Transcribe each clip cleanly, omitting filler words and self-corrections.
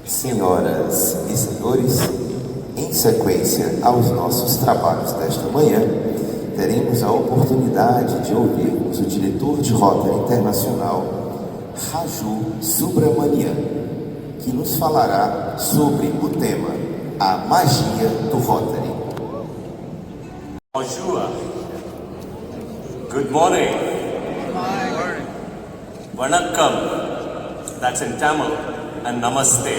Senhoras e senhores, em sequência aos nossos trabalhos desta manhã, teremos a oportunidade de ouvirmos o diretor de Rotary Internacional, Raju Subramanian, que nos falará sobre o tema A Magia do Rotary. Bonjour. Good morning. Vanakkam. That's in Tamil. And Namaste.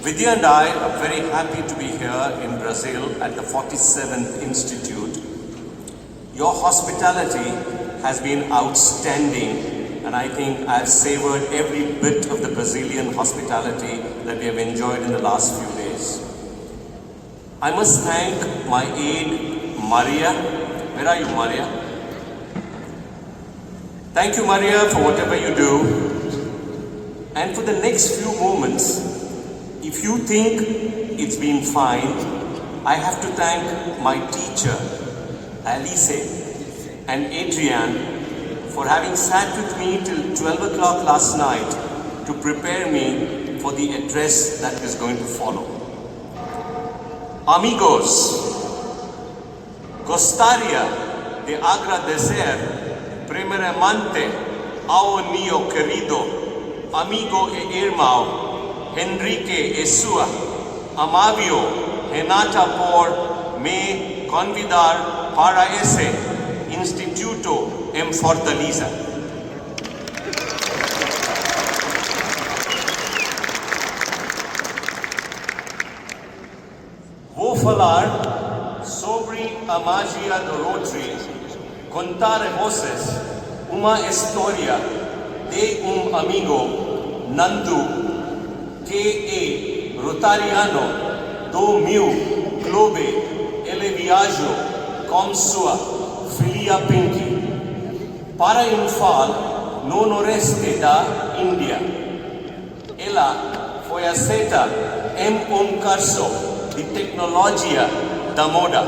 Vidya and I are very happy to be here in Brazil at the 47th Institute. Your hospitality has been outstanding, and I think I've savored every bit of the Brazilian hospitality that we have enjoyed in the last few days. I must thank my aide, Maria. Where are you, Maria? Thank you, Maria, for whatever you do. And for the next few moments, if you think it's been fine, I have to thank my teacher, Alice and Adrienne, for having sat with me till 12 o'clock last night to prepare me for the address that is going to follow. Amigos, gostaria de agradecer primeiramente ao meu querido amigo e irmão Henrique e sua amável Renata por me convidar para esse instituto em Fortaleza. Vou falar sobre a magia do Rotary, contar a vocês uma história de amigo, Nandu, que é rotariano do meu clube. Ele viajou com sua filha Pinky para Imphal, no noroeste da Índia. Ela foi aceita em curso de tecnologia da moda.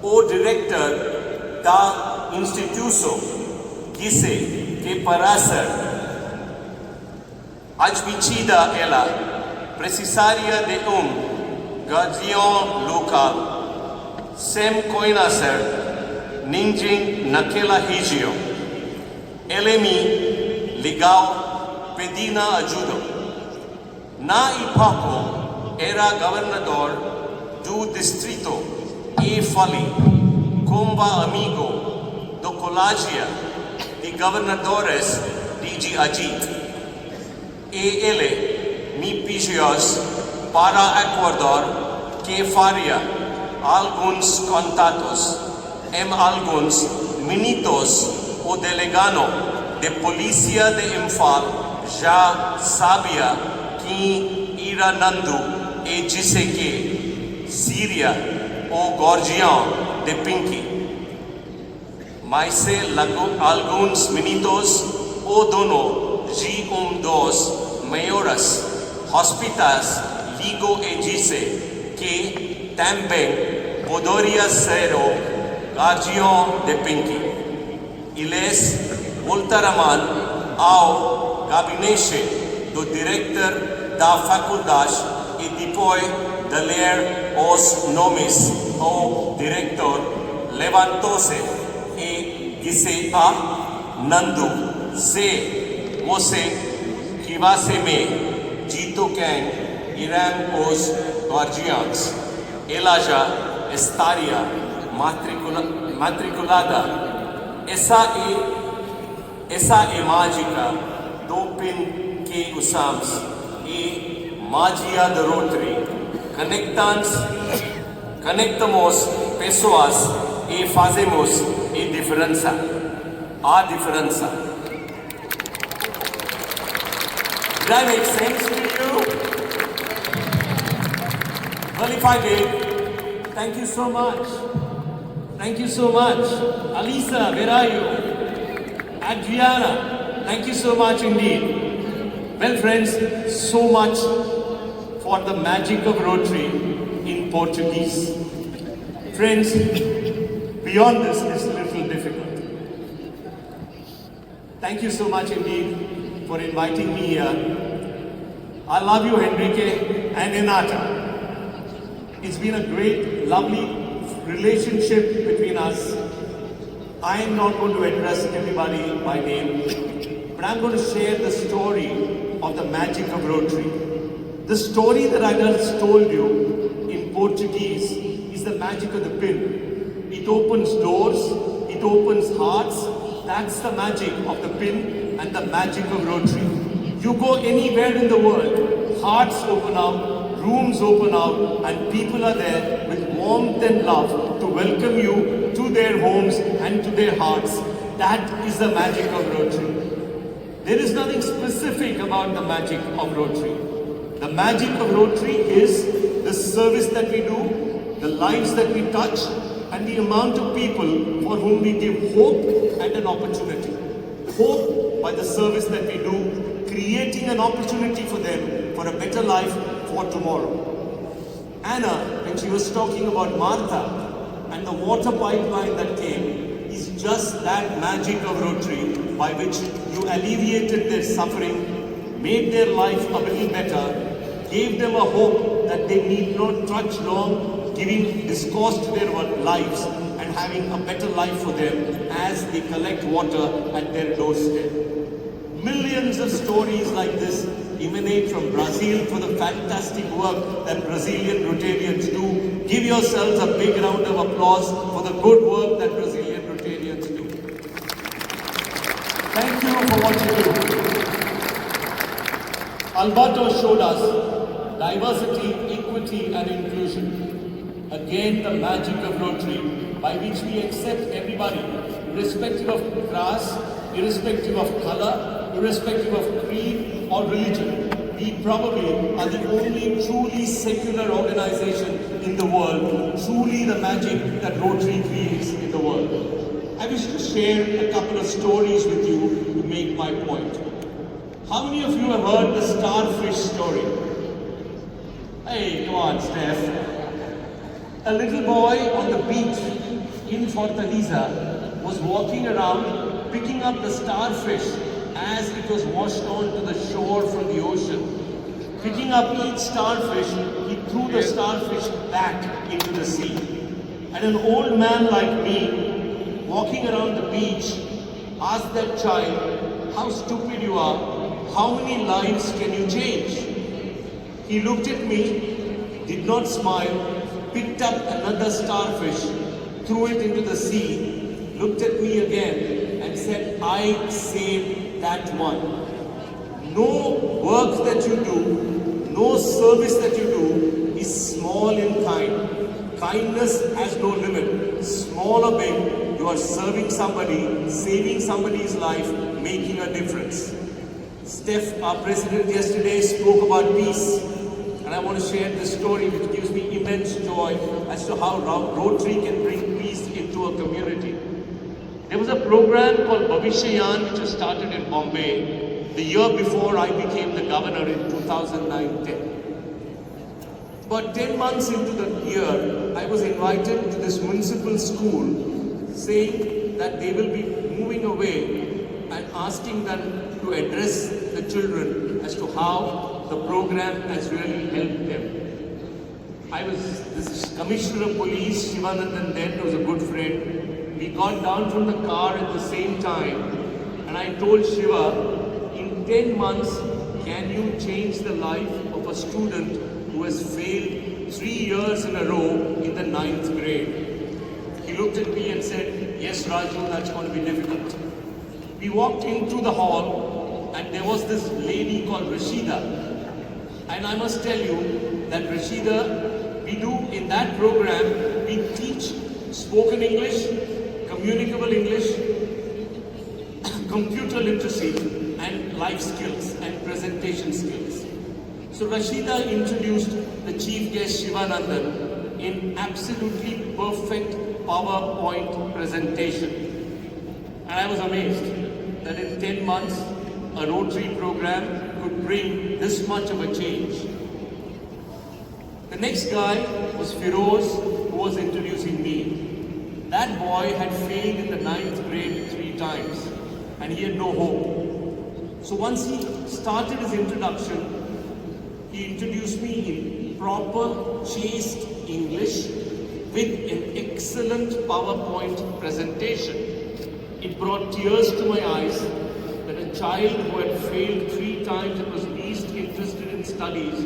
O diretor da instituição disse que para ser admitida ela precisaria de guardião local, sem conhecer ninguém naquela região. Ele me ligou pedindo ajuda. Na época era governador do distrito e falei como amigo do colégio de governadores de Ajit. E ele me pediu para acordar que faria alguns contatos. Em alguns minutos, o delegado de polícia de Imphal já sabia que era Nandu e disse que seria o guardião de Pinky. Mas se alguns minutos, o dono de dos maiores hospitais ligou e disse que também poderia ser o guardião de Pinky. Eles voltaram ao gabinete do diretor da faculdade e depois de ler os nomes, o diretor levantou-se e disse a Nandu: se você tivesse me dito quem eram os guardiões, ela já estaria matriculada. Essa é mágica do PIN que usamos e magia do Rotary. Conectamos pessoas e fazemos a diferença. Did I make sense to you? Well, if I did, thank you so much. Thank you so much. Alisa, where are you? Adriana, thank you so much indeed. Well, friends, so much for the magic of Rotary in Portuguese. Friends, beyond this is a little difficult. Thank you so much indeed. for inviting me here. I love you, Enrique and Renata. It's been a great, lovely relationship between us. I am not going to address everybody by name, but I'm going to share the story of the magic of Rotary. The story that I just told you in Portuguese is the magic of the pin. It opens doors, it opens hearts. That's the magic of the pin and the magic of Rotary. You go anywhere in the world, hearts open out, rooms open out, and people are there with warmth and love to welcome you to their homes and to their hearts. That is the magic of Rotary. There is nothing specific about the magic of Rotary. The magic of Rotary is the service that we do, the lives that we touch, and the amount of people for whom we give hope and an opportunity. Hope by the service that we do, creating an opportunity for them for a better life for tomorrow. Anna, when she was talking about Martha and the water pipeline that came, is just that magic of Rotary by which you alleviated their suffering, made their life a little better, gave them a hope that they need not trudge long, giving discourse to their lives and having a better life for them as they collect water at their doorstep. Millions of stories like this emanate from Brazil for the fantastic work that Brazilian Rotarians do. Give yourselves a big round of applause for the good work that Brazilian Rotarians do. Thank you for what you do. Alberto showed us diversity, equity and inclusion. Again, the magic of Rotary, by which we accept everybody, irrespective of class, irrespective of color, irrespective of creed or religion. We probably are the only truly secular organization in the world, truly the magic that Rotary creates in the world. I wish to share a couple of stories with you to make my point. How many of you have heard the starfish story? Hey, come on, Steph. A little boy on the beach in Fortaleza was walking around picking up the starfish as it was washed on to the shore from the ocean. Picking up each starfish, he threw the starfish back into the sea. And an old man like me, walking around the beach, asked that child, how stupid you are, how many lives can you change? He looked at me, did not smile, picked up another starfish, threw it into the sea, looked at me again and said, I saved that one. No work that you do, no service that you do is small in kind. Kindness has no limit. Small or big, you are serving somebody, saving somebody's life, making a difference. Steph, our president, yesterday spoke about peace. And I want to share this story which gives me immense joy as to how Rotary can bring peace into a community. There was a program called Bhavishyayan which was started in Bombay the year before I became the governor in 2009-10. About 10 months into the year, I was invited to this municipal school saying that they will be moving away and asking them to address the children as to how the program has really helped them. This Commissioner of Police, Shivanandan then, was a good friend. We got down from the car at the same time and I told Shiva, in 10 months, can you change the life of a student who has failed 3 years in a row in the 9th grade? He looked at me and said, yes Raju, that's going to be difficult. We walked into the hall and there was this lady called Rashida. And I must tell you that Rashida, we do in that program, we teach spoken English, communicable English, computer literacy and life skills and presentation skills. So Rashida introduced the chief guest Shivanandan in absolutely perfect PowerPoint presentation. And I was amazed that in 10 months, a Rotary program could bring this much of a change. The next guy was Firoz, who was introducing me. That boy had failed in the 9th grade 3 times and he had no hope. So once he started his introduction, he introduced me in proper, chaste English with an excellent PowerPoint presentation. It brought tears to my eyes that a child who had failed 3 times and was least interested in studies,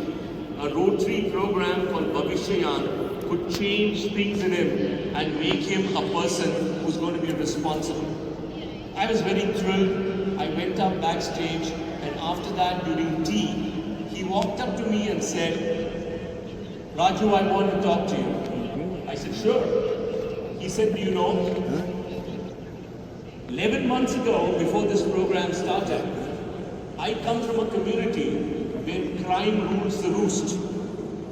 a Rotary program called Bhavishyayan could change things in him and make him a person who's going to be responsible. I was very thrilled. I went up backstage, and after that, during tea, he walked up to me and said, "Raju, I want to talk to you." I said, "Sure." He said, "Do you know, 11 months ago, before this program started, I come from a community where crime rules the roost,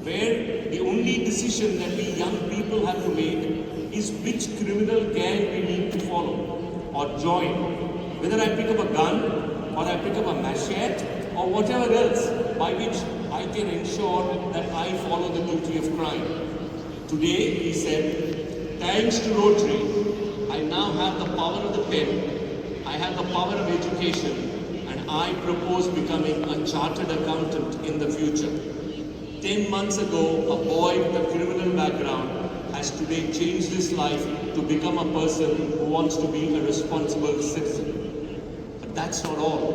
where the only decision that we young people have to make is which criminal gang we need to follow or join. Whether I pick up a gun or I pick up a machete or whatever else by which I can ensure that I follow the duty of crime." Today, he said, "Thanks to Rotary, I now have the power of the pen, I have the power of education, and I propose becoming a chartered accountant in the future." 10 months ago, a boy with a criminal background has today changed his life to become a person who wants to be a responsible citizen. But that's not all.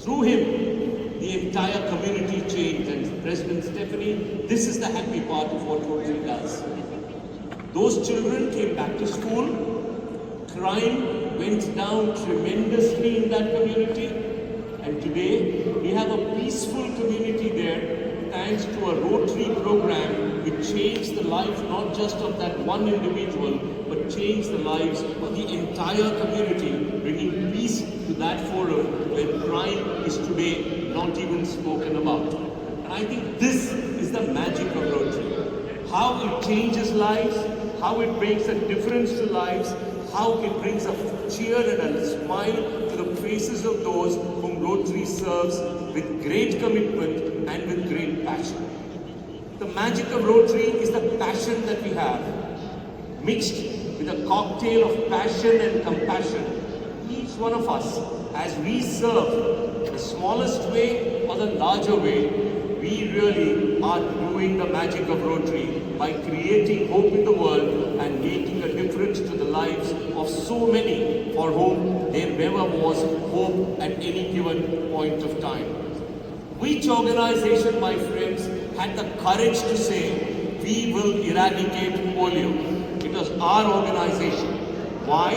Through him, the entire community changed, and President Stephanie, this is the happy part of what Rotary does. Those children came back to school, crime went down tremendously in that community, and today we have a peaceful community there thanks to a Rotary program which changed the life not just of that one individual, but changed the lives of the entire community, bringing peace to that forum where crime is today not even spoken about. And I think this is the magic of Rotary. How it changes lives, how it makes a difference to lives, how it brings a cheer and a smile to the faces of those whom Rotary serves with great commitment and with great passion. The magic of Rotary is the passion that we have, mixed with a cocktail of passion and compassion. Each one of us, as we serve the smallest way or the larger way, we really are doing the magic of Rotary by creating hope in the world and making a difference to the lives of so many for whom there never was hope at any given point of time. Which organization, my friends, had the courage to say, "We will eradicate polio"? It was our organization. Why?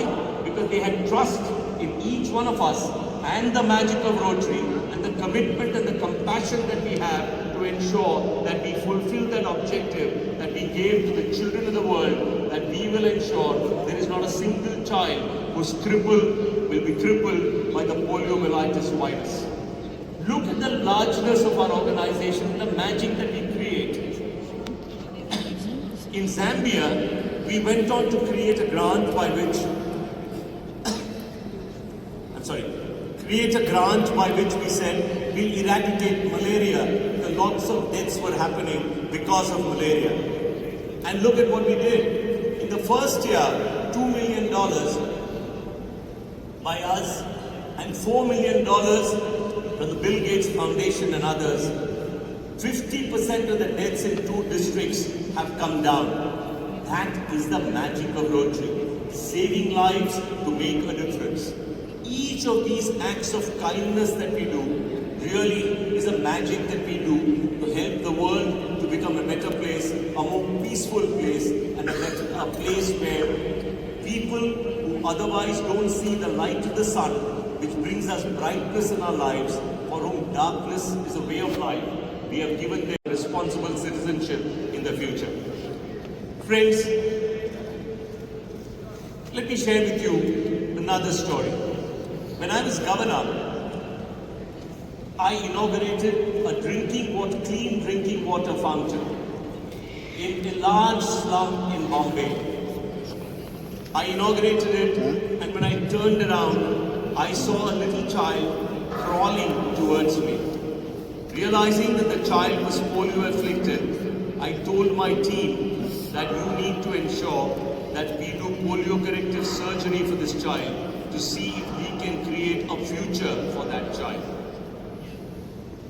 Because they had trust in each one of us and the magic of Rotary and the commitment and the compassion that we have to ensure that we fulfill that objective that we gave to the children of the world, that we will ensure there is not a single child whose will be crippled by the poliomyelitis virus. Look at the largeness of our organization, the magic that we create. In Zambia, we went on to create a grant by which we said we'll eradicate malaria. Lots of deaths were happening because of malaria. And look at what we did. In the first year, $2 million by us and $4 million from the Bill Gates Foundation and others. 50% of the deaths in 2 districts have come down. That is the magic of Rotary, saving lives to make a difference. Each of these acts of kindness that we do really is a magic that we do to help the world to become a better place, a more peaceful place, and a place where people who otherwise don't see the light of the sun, which brings us brightness in our lives, for whom darkness is a way of life, we have given them responsible citizenship in the future. Friends, let me share with you another story. When I was governor, I inaugurated a clean drinking water fountain in a large slum in Bombay. I inaugurated it, and when I turned around, I saw a little child crawling towards me. Realizing that the child was polio afflicted, I told my team that you need to ensure that we do polio corrective surgery for this child. to see if we can create a future for that child.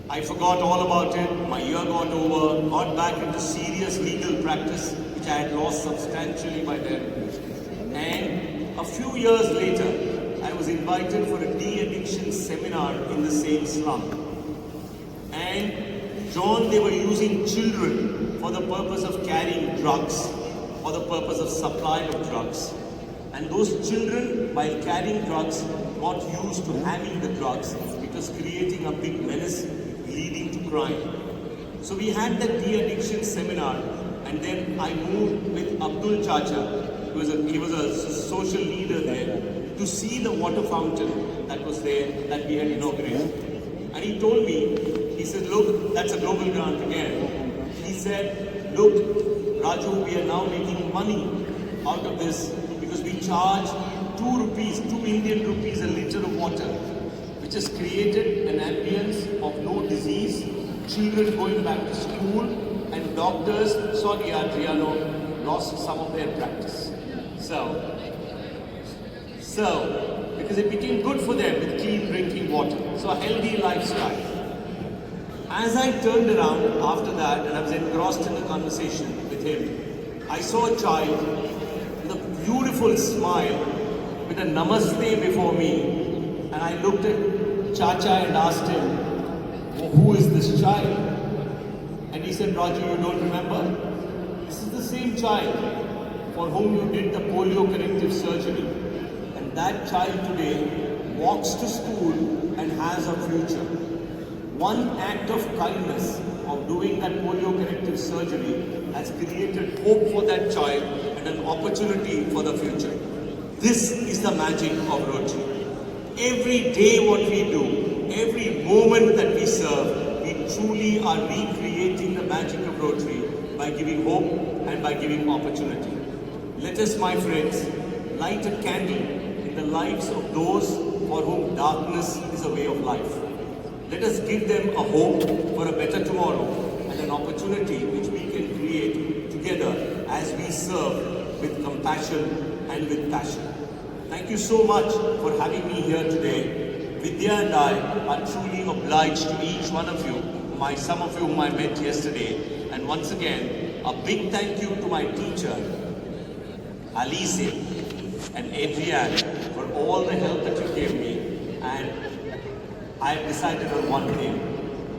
I forgot all about it, my year got over, got back into serious legal practice, which I had lost substantially by then. And a few years later, I was invited for a de-addiction seminar in the same slum. And John, they were using children for the purpose of carrying drugs, for the purpose of supply of drugs. And those children, while carrying drugs, got used to having the drugs. It was creating a big menace leading to crime. So we had that de-addiction seminar, and then I moved with Abdul Chacha, he was a social leader there, to see the water fountain that was there, that we had inaugurated. And he told me, he said, look, that's a global grant again. He said, look, Raju, we are now making money out of this because we charge 2 Indian rupees a liter of water, which has created an ambience of no disease, children going back to school, and doctors, sorry Adriano, lost some of their practice. So, because it became good for them with clean drinking water. So a healthy lifestyle. As I turned around after that and I was engrossed in the conversation with him, I saw a child with a beautiful smile with a namaste before me, and I looked at Chacha and asked him, who is this child? And he said, Raju, you don't remember? This is the same child for whom you did the polio corrective surgery. And that child today walks to school and has a future. One act of kindness of doing that polio corrective surgery has created hope for that child and an opportunity for the future. This is the magic of Rotary. Every day what we do, every moment that we serve, we truly are recreating the magic of Rotary by giving hope and by giving opportunity. Let us, my friends, light a candle in the lives of those for whom darkness is a way of life. Let us give them a hope for a better tomorrow and an opportunity which we can create together as we serve with compassion and with passion. Thank you so much for having me here today. Vidya and I are truly obliged to each one of you, some of you whom I met yesterday. And once again, a big thank you to my teacher, Alice and Adrienne, for all the help that you gave me. And I have decided on one thing.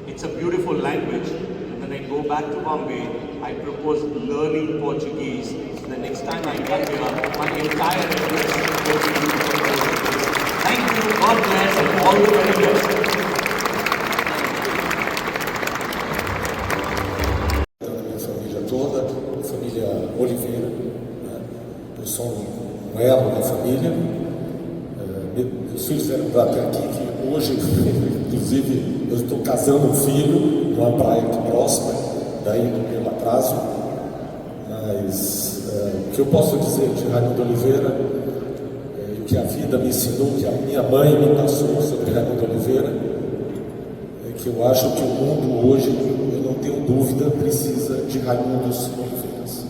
It's a beautiful language. And when I go back to Bombay, I propose learning Portuguese. So the next time I come here, my entire address will be in Portuguese. Thank you, God bless, and all the very best. Minha família toda, a família Oliveira, né? Eu sou um elo da família. Meus filhos vieram para até aqui, que hoje, inclusive, eu estou casando um filho numa praia aqui próxima, daí do meu atraso. Mas o que eu posso dizer de Raimundo Oliveira, o que a vida me ensinou, que a minha mãe me passou sobre Raimundo Oliveira, é que eu acho que o mundo hoje, eu não tenho dúvida, precisa de Raimundos Oliveiras.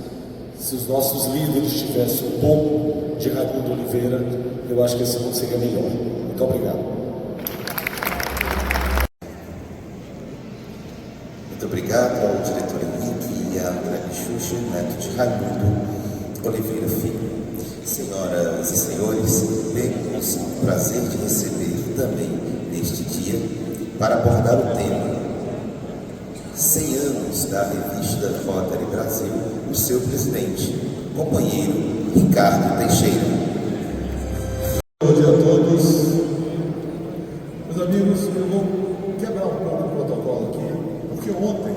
Se os nossos líderes tivessem um pouco de Raimundo Oliveira, eu acho que esse mundo seria melhor. Muito obrigado. Muito obrigado ao diretor Henrique e à grande Xuxa, neto de Raimundo Oliveira Filho. Senhoras e senhores, temos o prazer de receber também neste dia para abordar o tema 100 anos da Revista Rotary Brasil, o seu presidente, companheiro Ricardo Teixeira. Bom dia a todos. Meus amigos, eu vou quebrar um pouco o protocolo aqui, porque ontem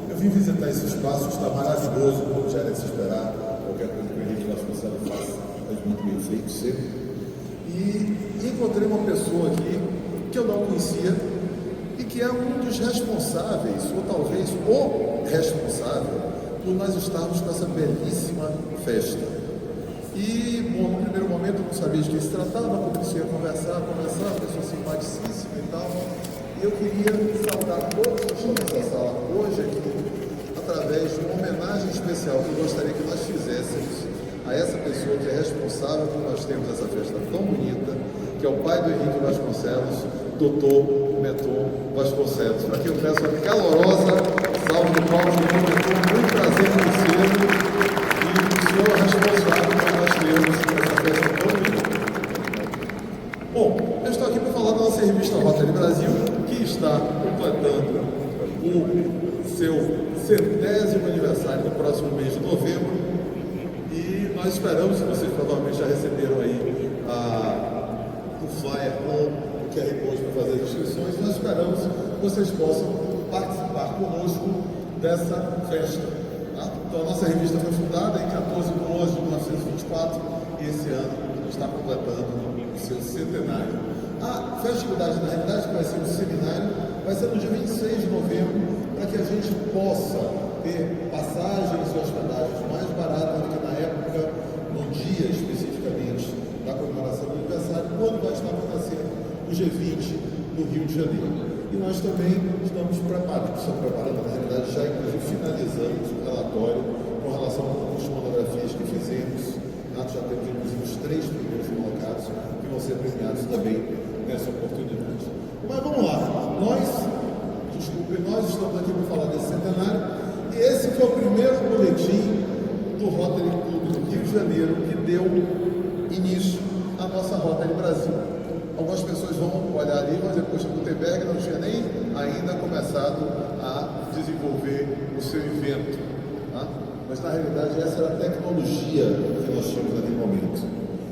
eu vim visitar esse espaço, está maravilhoso, como já era de se esperar, qualquer coisa que a gente Vasconcelos faz muito bem feito, sempre. E encontrei uma pessoa aqui que eu não conhecia e que é um dos responsáveis, ou talvez o responsável, por nós estarmos com essa belíssima festa. E, bom, no primeiro momento eu não sabia de que se tratava, comecei a conversar, pessoa simpaticíssima e tal. E eu queria saudar todos que estão nessa sala hoje aqui, através de uma homenagem especial que eu gostaria que nós fizéssemos a essa pessoa que é responsável por nós termos essa festa tão bonita, que é o pai do Henrique Vasconcelos, doutor Neto Vasconcelos. Para quem eu peço uma calorosa salve de palmas, muito prazer em conhecê-lo e o senhor é responsável por nós termos essa festa tão bonita. Bom, eu estou aqui para falar da nossa revista Rotary Brasil, que está completando o seu 100º aniversário no próximo mês de novembro, e nós esperamos, que vocês provavelmente já receberam aí o flyer com o QR Code para fazer as inscrições, nós esperamos que vocês possam participar conosco dessa festa. Tá? Então a nossa revista foi fundada em 14 de 11 de 1924 e esse ano está completando o seu centenário. A festividade, na realidade, que vai ser um seminário, vai ser no dia 26 de novembro, para que a gente possa ter passagens e hospedagens mais baratas do que na época, no dia especificamente da comemoração do aniversário, quando vai estar acontecendo o G20 no Rio de Janeiro. E nós também estamos preparando, na realidade já inclusive finalizamos o relatório com relação às monografias que fizemos. Nós já temos inclusive os 3 primeiros colocados que vão ser premiados também nessa oportunidade. Mas vamos lá, nós estamos aqui para falar desse centenário, e esse foi o primeiro boletim do Rotary Clube do Rio de Janeiro que deu início à nossa Rotary Brasil. Algumas pessoas vão olhar ali, mas depois do Gutenberg não tinha nem ainda começado a desenvolver o seu invento. Tá? Mas na realidade essa era a tecnologia que nós tínhamos naquele momento.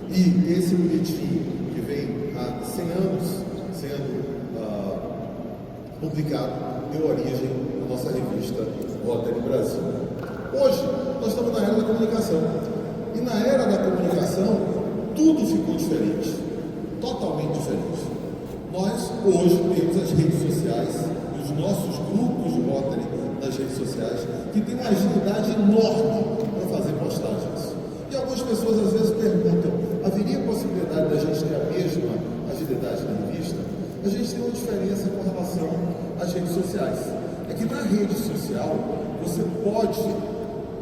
E esse boletim, que vem há 100 anos sendo publicado, deu origem à nossa revista Rotary Brasil. Hoje, nós estamos na era da comunicação. E na era da comunicação, tudo ficou diferente. Totalmente diferente. Nós, hoje, temos as redes sociais, os nossos grupos de Rotary nas redes sociais, que têm uma agilidade enorme para fazer postagens. E algumas pessoas, às vezes, perguntam, haveria possibilidade da gente ter a mesma agilidade na revista? A gente tem uma diferença com relação às redes sociais. É que na rede social, você pode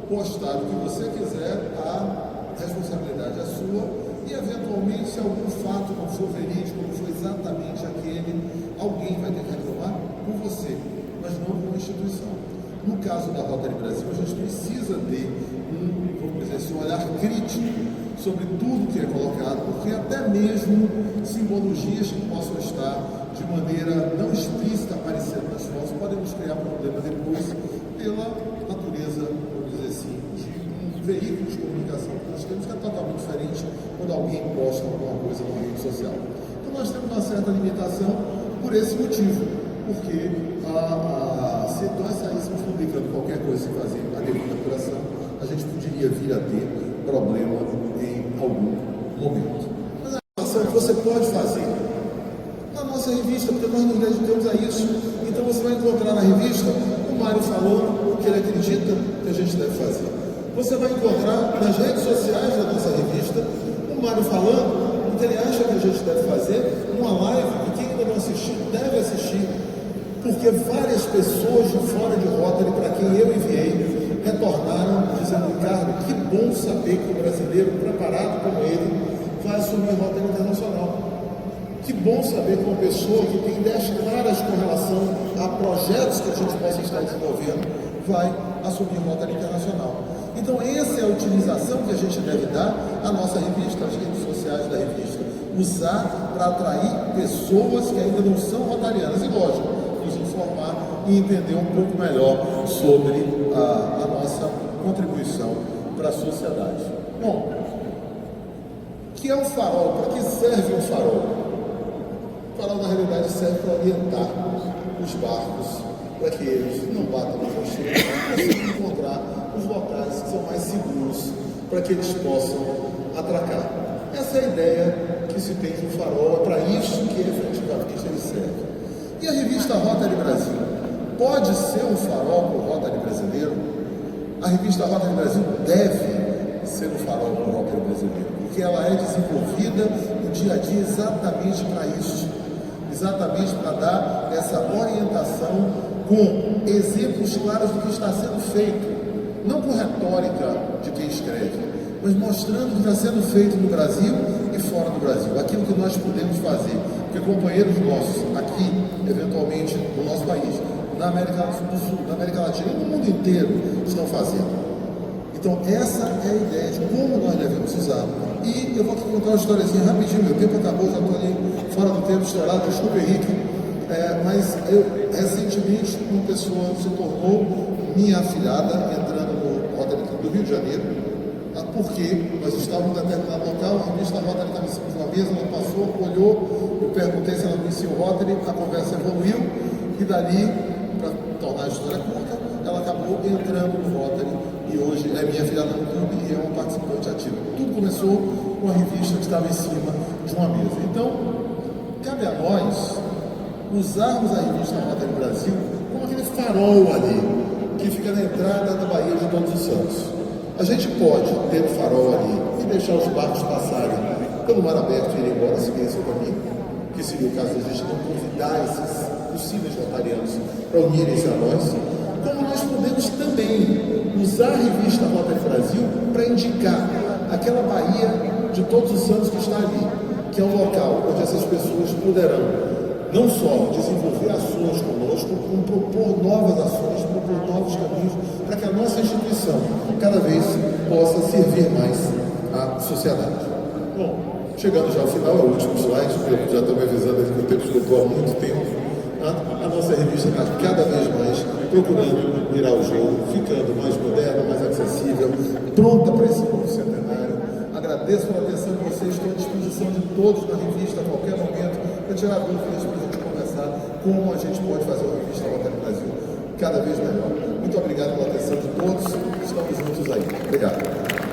postar o que você quiser, a responsabilidade é sua, e eventualmente, se algum fato não for verídico, não for exatamente aquele, alguém vai ter que reclamar com você, mas não com a instituição. No caso da Rotary Brasil, a gente precisa ter um olhar crítico sobre tudo que é colocado, porque até mesmo simbologias que possam estar de maneira não explícita aparecendo nas fotos podem nos criar problema depois pela natureza, vamos dizer assim, de um veículo de comunicação que nós temos, que é totalmente diferente quando alguém posta alguma coisa numa rede social. Então nós temos uma certa limitação por esse motivo, porque se nós saíssemos publicando qualquer coisa sem fazer a devida apuração, a gente poderia vir a ter problema em algum momento. Mas a informação que você pode fazer na nossa revista, porque nós nos dedicamos a isso, então você vai encontrar na revista o Mário falando o que ele acredita que a gente deve fazer. Você vai encontrar nas redes sociais da nossa revista o Mário falando o que ele acha que a gente deve fazer, uma live que quem ainda não assistiu deve assistir, porque várias pessoas de fora de Rotary, para quem eu enviei, retornaram dizendo, Ricardo, que bom saber que um brasileiro preparado como ele vai assumir a Rotary Internacional. Que bom saber que uma pessoa que tem ideias claras com relação a projetos que a gente possa estar desenvolvendo vai assumir a Rotary Internacional. Então essa é a utilização que a gente deve dar à nossa revista, às redes sociais da revista. Usar para atrair pessoas que ainda não são rotarianas. E lógico, nos informar e entender um pouco melhor sobre a nossa contribuição para a sociedade. Bom, o que é um farol? Para que serve um farol? O farol, na realidade, serve para orientar os barcos, para que eles não batam na costeira, mas possam encontrar os locais que são mais seguros, para que eles possam atracar. Essa é a ideia que se tem de um farol, é para isso que efetivamente ele serve. E a revista Rotary Brasil pode ser um farol para o Rotary brasileiro? A revista Rotary Brasil deve ser um farol para o Rotary brasileiro, porque ela é desenvolvida no dia a dia exatamente para isso, exatamente para dar essa orientação com exemplos claros do que está sendo feito, não com retórica de quem escreve, mas mostrando o que está sendo feito no Brasil e fora do Brasil, aquilo que nós podemos fazer, porque companheiros nossos aqui, eventualmente, no nosso país, na América do Sul, na América Latina e no mundo inteiro estão fazendo. Então, essa é a ideia de como nós devemos usar. E eu vou aqui contar uma historiazinha rapidinho, meu tempo acabou, já estou ali fora do tempo estourado, desculpa, Henrique. Mas eu, recentemente, uma pessoa se tornou minha afilhada, entrando no Rotary do Rio de Janeiro, porque nós estávamos em determinado local, a revista Rotary estava em cima de uma mesa, ela passou, olhou, eu perguntei se ela conhecia o Rotary, a conversa evoluiu, e dali, para tornar a história curta, ela acabou entrando no Rotary, e hoje é minha afilhada no clube e é uma participante ativa. Tudo começou com a revista que estava em cima de uma mesa. Então, cabe a nós usarmos a revista Rotary Brasil como aquele farol ali, que fica na entrada da Baía de Todos os Santos. A gente pode ter o farol ali e deixar os barcos passarem pelo mar aberto e ir embora, seguir esse caminho, que seria o caso de a gente não convidar esses possíveis rotarianos para unirem-se a nós, como nós podemos também usar a revista Rotary Brasil para indicar aquela Baía de Todos os Santos que está ali, que é um local onde essas pessoas poderão não só desenvolver ações conosco, como propor novas ações, propor novos caminhos, para que a nossa instituição cada vez possa servir mais à sociedade. Bom, chegando já ao final, é o último slide, eu já estou me avisando que o tempo esgotou há muito tempo. A nossa revista está cada vez mais procurando virar o jogo, ficando mais moderna, mais acessível, pronta para esse novo centenário. Agradeço pela atenção de vocês, estou à disposição de todos na revista a qualquer momento para tirar dúvidas, para a gente conversar como a gente pode fazer uma revista Rotary Brasil cada vez melhor. Muito obrigado pela atenção de todos, estamos juntos aí. Obrigado.